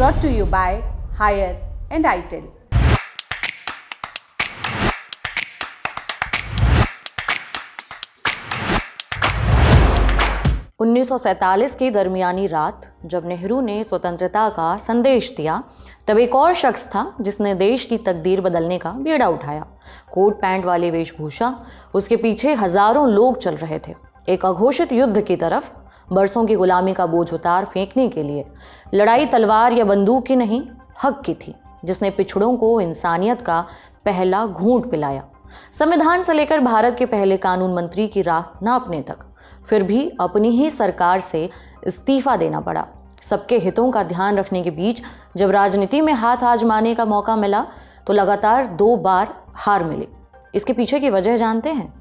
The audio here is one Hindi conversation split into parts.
brought to you by Hire and ITIL. –1947 की दरमियानी रात जब नेहरू ने स्वतंत्रता का संदेश दिया, तब एक और शख्स था जिसने देश की तकदीर बदलने का बीड़ा उठाया। कोट पैंट वाली वेशभूषा, उसके पीछे हजारों लोग चल रहे थे, एक अघोषित युद्ध की तरफ, बरसों की गुलामी का बोझ उतार फेंकने के लिए। लड़ाई तलवार या बंदूक की नहीं, हक की थी, जिसने पिछड़ों को इंसानियत का पहला घूंट पिलाया। संविधान से लेकर भारत के पहले कानून मंत्री की राह नापने तक, फिर भी अपनी ही सरकार से इस्तीफा देना पड़ा। सबके हितों का ध्यान रखने के बीच जब राजनीति में हाथ आजमाने का मौका मिला तो लगातार 2 बार हार मिली। इसके पीछे की वजह जानते हैं?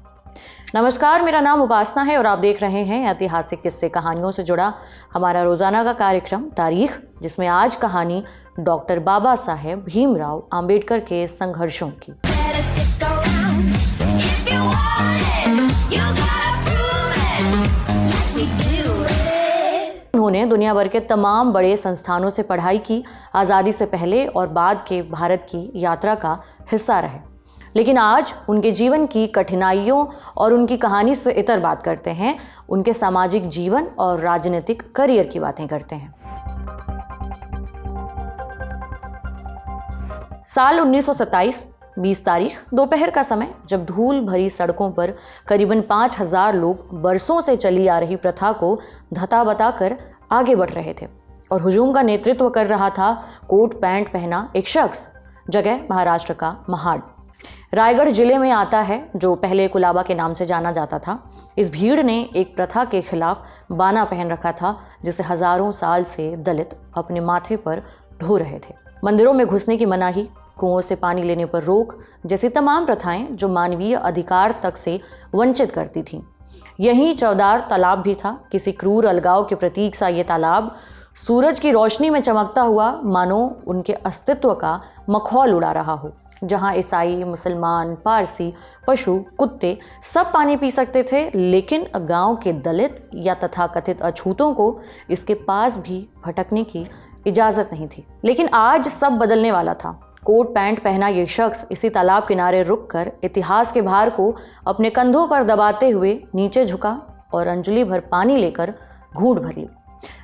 नमस्कार, मेरा नाम उपासना है और आप देख रहे हैं ऐतिहासिक किस्से कहानियों से जुड़ा हमारा रोजाना का कार्यक्रम तारीख, जिसमें आज कहानी डॉक्टर बाबा साहेब भीमराव आंबेडकर के संघर्षों की। उन्होंने दुनिया भर के तमाम बड़े संस्थानों से पढ़ाई की, आज़ादी से पहले और बाद के भारत की यात्रा का हिस्सा रहे। लेकिन आज उनके जीवन की कठिनाइयों और उनकी कहानी से इतर बात करते हैं, उनके सामाजिक जीवन और राजनीतिक करियर की बातें करते हैं। साल 1927, 20 तारीख, दोपहर का समय, जब धूल भरी सड़कों पर करीबन 5000 लोग बरसों से चली आ रही प्रथा को धता बताकर आगे बढ़ रहे थे और हुजूम का नेतृत्व कर रहा था कोट पैंट पहना एक शख्स। जगह महाराष्ट्र का महाड, रायगढ़ जिले में आता है, जो पहले कुलाबा के नाम से जाना जाता था। इस भीड़ ने एक प्रथा के खिलाफ बाना पहन रखा था, जिसे हजारों साल से दलित अपने माथे पर ढो रहे थे। मंदिरों में घुसने की मनाही, कुओं से पानी लेने पर रोक जैसी तमाम प्रथाएं जो मानवीय अधिकार तक से वंचित करती थीं। यहीं चौदार तालाब भी था, किसी क्रूर अलगाव के प्रतीक सा ये तालाब सूरज की रोशनी में चमकता हुआ मानो उनके अस्तित्व का मखौल उड़ा रहा हो, जहां ईसाई, मुसलमान, पारसी, पशु, कुत्ते सब पानी पी सकते थे, लेकिन गांव के दलित या तथाकथित अछूतों को इसके पास भी भटकने की इजाजत नहीं थी। लेकिन आज सब बदलने वाला था। कोट पैंट पहना ये शख्स इसी तालाब किनारे रुककर इतिहास के भार को अपने कंधों पर दबाते हुए नीचे झुका और अंजलि भर पानी लेकर घूंट भर ली।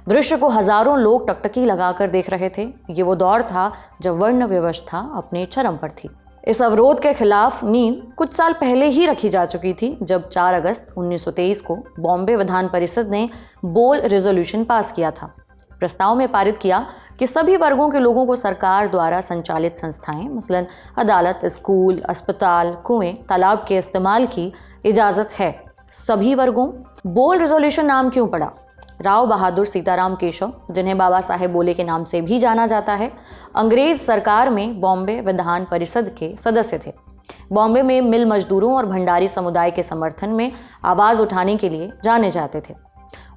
दृश्य को हजारों लोग टकटकी लगाकर देख रहे थे। ये वो दौर था जब वर्ण व्यवस्था अपने चरम पर थी। इस अवरोध के खिलाफ नींव कुछ साल पहले ही रखी जा चुकी थी, जब 4 अगस्त 1923 को बॉम्बे विधान परिषद ने बोल रेजोल्यूशन पास किया था। प्रस्ताव में पारित किया कि सभी वर्गों के लोगों को सरकार द्वारा संचालित संस्थाएं, मसलन अदालत, स्कूल, अस्पताल, कुएं, तालाब के इस्तेमाल की इजाज़त है। सभी वर्गों। बोल रेजोल्यूशन नाम क्यों पड़ा? राव बहादुर सीताराम केशव, जिन्हें बाबा साहेब बोले के नाम से भी जाना जाता है, अंग्रेज सरकार में बॉम्बे विधान परिषद के सदस्य थे। बॉम्बे में मिल मजदूरों और भंडारी समुदाय के समर्थन में आवाज़ उठाने के लिए जाने जाते थे।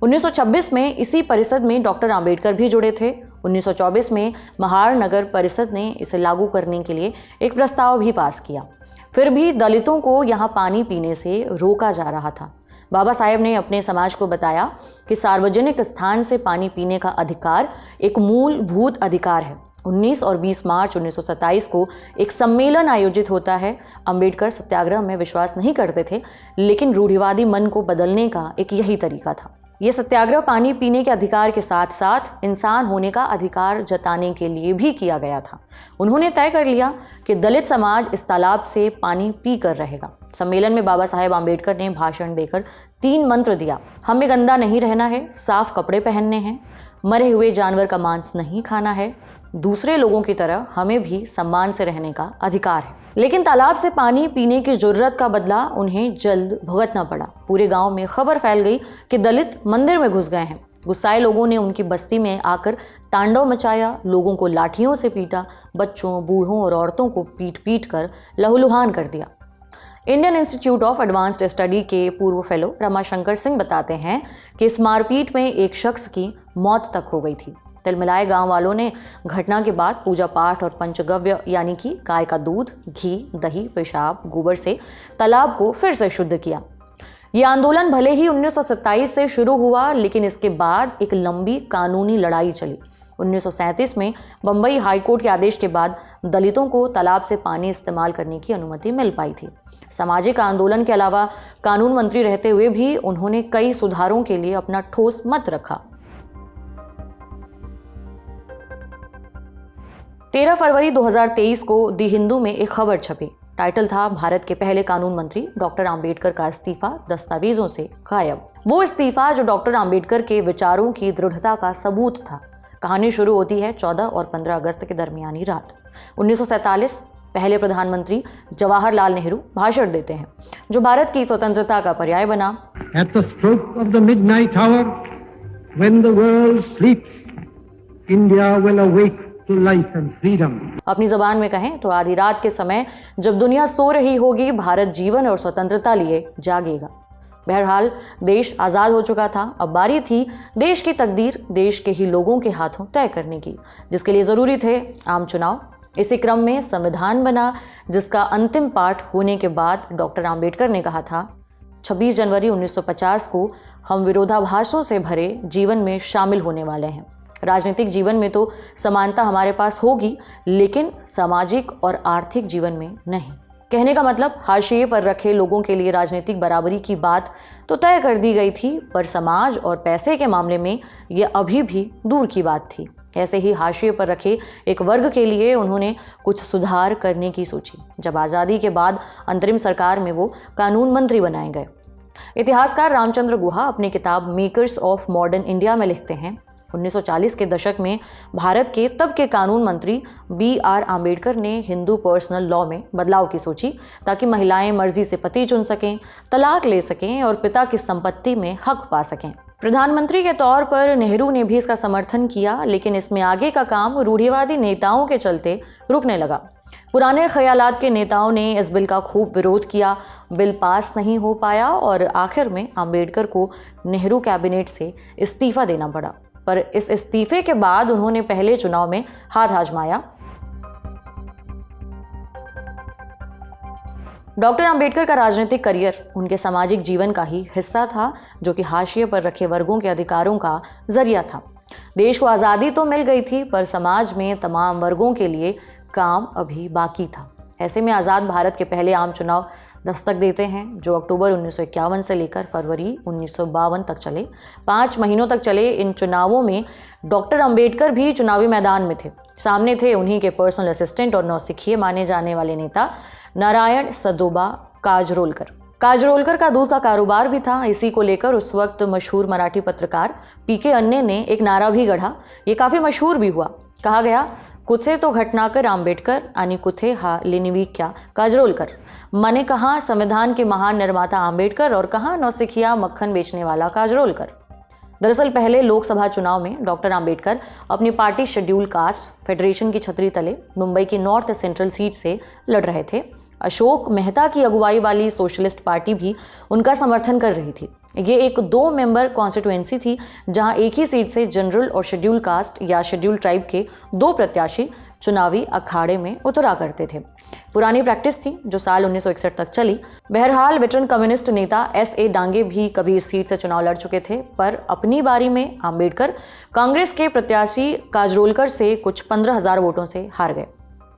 1926 में इसी परिषद में डॉक्टर आंबेडकर भी जुड़े थे। 1924 में महार नगर परिषद ने इसे लागू करने के लिए एक प्रस्ताव भी पास किया। फिर भी दलितों को यहाँ पानी पीने से रोका जा रहा था। बाबा साहेब ने अपने समाज को बताया कि सार्वजनिक स्थान से पानी पीने का अधिकार एक मूलभूत अधिकार है। 19 और 20 मार्च 1927 को एक सम्मेलन आयोजित होता है। अंबेडकर सत्याग्रह में विश्वास नहीं करते थे, लेकिन रूढ़िवादी मन को बदलने का एक यही तरीका था। ये सत्याग्रह पानी पीने के अधिकार के साथ साथ इंसान होने का अधिकार जताने के लिए भी किया गया था। उन्होंने तय कर लिया कि दलित समाज इस तालाब से पानी पी कर रहेगा। सम्मेलन में बाबा साहेब आंबेडकर ने भाषण देकर 3 मंत्र दिया। हमें गंदा नहीं रहना है, साफ कपड़े पहनने हैं, मरे हुए जानवर का मांस नहीं खाना है, दूसरे लोगों की तरह हमें भी सम्मान से रहने का अधिकार है। लेकिन तालाब से पानी पीने की जरूरत का बदला उन्हें जल्द भुगतना पड़ा। पूरे गांव में खबर फैल गई कि दलित मंदिर में घुस गए हैं। गुस्साए लोगों ने उनकी बस्ती में आकर तांडव मचाया, लोगों को लाठियों से पीटा, बच्चों, बूढ़ों और औरतों को पीट पीट कर लहूलुहान कर दिया। Indian institute of advanced study के पूर्व फेलो रमाशंकर सिंह बताते हैं कि इस मारपीट में एक शख्स की मौत तक हो गई थी। तिलमिलाए गांव वालों ने घटना के बाद पूजा पाठ और पंचगव्य यानी कि गाय का दूध, घी, दही, पेशाब, गोबर से तालाब को फिर से शुद्ध किया। ये आंदोलन भले ही 1927 से शुरू हुआ, लेकिन इसके बाद एक लंबी कानूनी लड़ाई चली। 1937 में बम्बई हाईकोर्ट के आदेश के बाद दलितों को तालाब से पानी इस्तेमाल करने की अनुमति मिल पाई थी। सामाजिक आंदोलन के अलावा कानून मंत्री रहते हुए भी उन्होंने कई सुधारों के लिए अपना ठोस मत रखा। 13 फरवरी 2023 को दी हिंदू में एक खबर छपी। टाइटल था, भारत के पहले कानून मंत्री डॉक्टर अंबेडकर का इस्तीफा दस्तावेजों से गायब। वो इस्तीफा जो डॉक्टर अंबेडकर के विचारों की दृढ़ता का सबूत था। कहानी शुरू होती है 14 और 15 अगस्त के दरमियानी रात। 1947 पहले प्रधानमंत्री जवाहरलाल नेहरू भाषण देते हैं जो भारत की स्वतंत्रता का पर्याय बना। At the stroke of the midnight hour, when the world sleeps, India will awake to life and freedom. अपनी जबान में कहें तो आधी रात के समय जब दुनिया सो रही होगी, भारत जीवन और स्वतंत्रता लिए जागेगा। बहरहाल देश आज़ाद हो चुका था। अब बारी थी देश की तकदीर देश के ही लोगों के हाथों तय करने की, जिसके लिए ज़रूरी थे आम चुनाव। इसी क्रम में संविधान बना, जिसका अंतिम पाठ होने के बाद डॉक्टर अंबेडकर ने कहा था, 26 जनवरी 1950 को हम विरोधाभासों से भरे जीवन में शामिल होने वाले हैं। राजनीतिक जीवन में तो समानता हमारे पास होगी, लेकिन सामाजिक और आर्थिक जीवन में नहीं। कहने का मतलब, हाशिए पर रखे लोगों के लिए राजनीतिक बराबरी की बात तो तय कर दी गई थी, पर समाज और पैसे के मामले में यह अभी भी दूर की बात थी। ऐसे ही हाशिए पर रखे एक वर्ग के लिए उन्होंने कुछ सुधार करने की सोची। जब आज़ादी के बाद अंतरिम सरकार में वो कानून मंत्री बनाए गए। इतिहासकार रामचंद्र गुहा अपनी किताब मेकर्स ऑफ मॉडर्न इंडिया में लिखते हैं, 1940 के दशक में भारत के तब के कानून मंत्री BR आम्बेडकर ने हिंदू पर्सनल लॉ में बदलाव की सोची, ताकि महिलाएं मर्जी से पति चुन सकें, तलाक ले सकें और पिता की संपत्ति में हक पा सकें। प्रधानमंत्री के तौर पर नेहरू ने भी इसका समर्थन किया, लेकिन इसमें आगे का काम रूढ़िवादी नेताओं के चलते रुकने लगा। पुराने ख्यालात के नेताओं ने इस बिल का खूब विरोध किया, बिल पास नहीं हो पाया और आखिर में आम्बेडकर को नेहरू कैबिनेट से इस्तीफा देना पड़ा। पर इस इस्तीफे के बाद उन्होंने पहले चुनाव में हाथ आजमाया। डॉक्टर अंबेडकर का राजनीतिक करियर उनके सामाजिक जीवन का ही हिस्सा था, जो कि हाशिए पर रखे वर्गों के अधिकारों का जरिया था। देश को आज़ादी तो मिल गई थी, पर समाज में तमाम वर्गों के लिए काम अभी बाकी था। ऐसे में आज़ाद भारत के पहले आम चुनाव दस्तक देते हैं, जो अक्टूबर 1951 से लेकर फरवरी 1952 तक चले। 5 महीनों तक चले इन चुनावों में डॉक्टर अंबेडकर भी चुनावी मैदान में थे। सामने थे उन्हीं के पर्सनल असिस्टेंट और नौसिखिए माने जाने वाले नेता नारायण सदोबा काजरोलकर। काजरोलकर का दूध का कारोबार भी था। इसी को लेकर उस वक्त मशहूर मराठी पत्रकार PK अन्ने ने एक नारा भी गढ़ा। ये काफ़ी मशहूर भी हुआ। कहा गया, कुथे तो घटनाकर आंबेडकर आणि कुथे हा लेनिविक्या काजरोलकर। माने कहाँ संविधान के महान निर्माता आंबेडकर और कहाँ नौसिखिया मक्खन बेचने वाला काजरोलकर। दरअसल पहले लोकसभा चुनाव में डॉक्टर आंबेडकर अपनी पार्टी शेड्यूल कास्ट फेडरेशन की छतरी तले मुंबई की नॉर्थ सेंट्रल सीट से लड़ रहे थे। अशोक मेहता की अगुवाई वाली सोशलिस्ट पार्टी भी उनका समर्थन कर रही थी। ये एक 2 मेंबर कॉन्स्टिट्यूएंसी थी, जहां एक ही सीट से जनरल और शेड्यूल कास्ट या शेड्यूल ट्राइब के 2 प्रत्याशी चुनावी अखाड़े में उतरा करते थे। पुरानी प्रैक्टिस थी जो साल 1961 तक चली। बहरहाल वेटरन कम्युनिस्ट नेता SA डांगे भी कभी इस सीट से चुनाव लड़ चुके थे, पर अपनी बारी में आंबेडकर कांग्रेस के प्रत्याशी काजरोलकर से कुछ 15,000 वोटों से हार गए।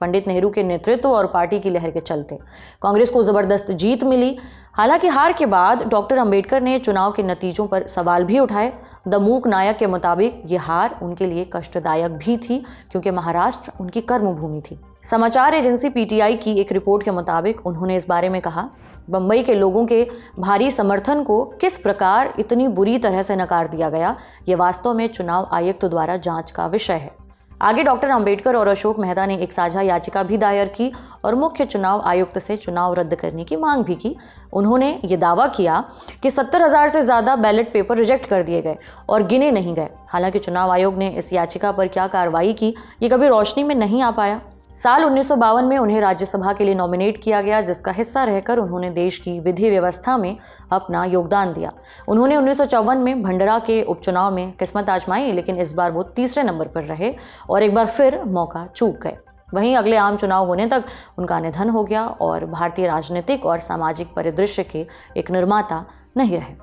पंडित नेहरू के नेतृत्व और पार्टी की लहर के चलते कांग्रेस को जबरदस्त जीत मिली। हालांकि हार के बाद डॉक्टर अंबेडकर ने चुनाव के नतीजों पर सवाल भी उठाए। द मूक नायक के मुताबिक ये हार उनके लिए कष्टदायक भी थी, क्योंकि महाराष्ट्र उनकी कर्मभूमि थी। समाचार एजेंसी PTI की एक रिपोर्ट के मुताबिक उन्होंने इस बारे में कहा, बम्बई के लोगों के भारी समर्थन को किस प्रकार इतनी बुरी तरह से नकार दिया गया, ये वास्तव में चुनाव आयुक्त द्वारा जांच का विषय है। आगे डॉक्टर अंबेडकर और अशोक मेहता ने एक साझा याचिका भी दायर की और मुख्य चुनाव आयुक्त से चुनाव रद्द करने की मांग भी की। उन्होंने ये दावा किया कि 70,000 से ज़्यादा बैलेट पेपर रिजेक्ट कर दिए गए और गिने नहीं गए। हालांकि चुनाव आयोग ने इस याचिका पर क्या कार्रवाई की, ये कभी रोशनी में नहीं आ पाया। साल 1952 में उन्हें राज्यसभा के लिए नॉमिनेट किया गया, जिसका हिस्सा रहकर उन्होंने देश की विधि व्यवस्था में अपना योगदान दिया। उन्होंने 1954 में भंडारा के उपचुनाव में किस्मत आजमाई, लेकिन इस बार वो तीसरे नंबर पर रहे और एक बार फिर मौका चूक गए। वहीं अगले आम चुनाव होने तक उनका निधन हो गया और भारतीय राजनीतिक और सामाजिक परिदृश्य के एक निर्माता नहीं रहे।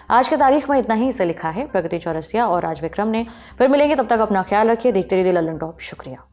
आज की तारीख में इतना ही इसे लिखा है प्रगति चौरसिया और राज विक्रम ने। फिर मिलेंगे, तब तक अपना ख्याल रखिए। देखते रहिए लल्लन टॉप। शुक्रिया।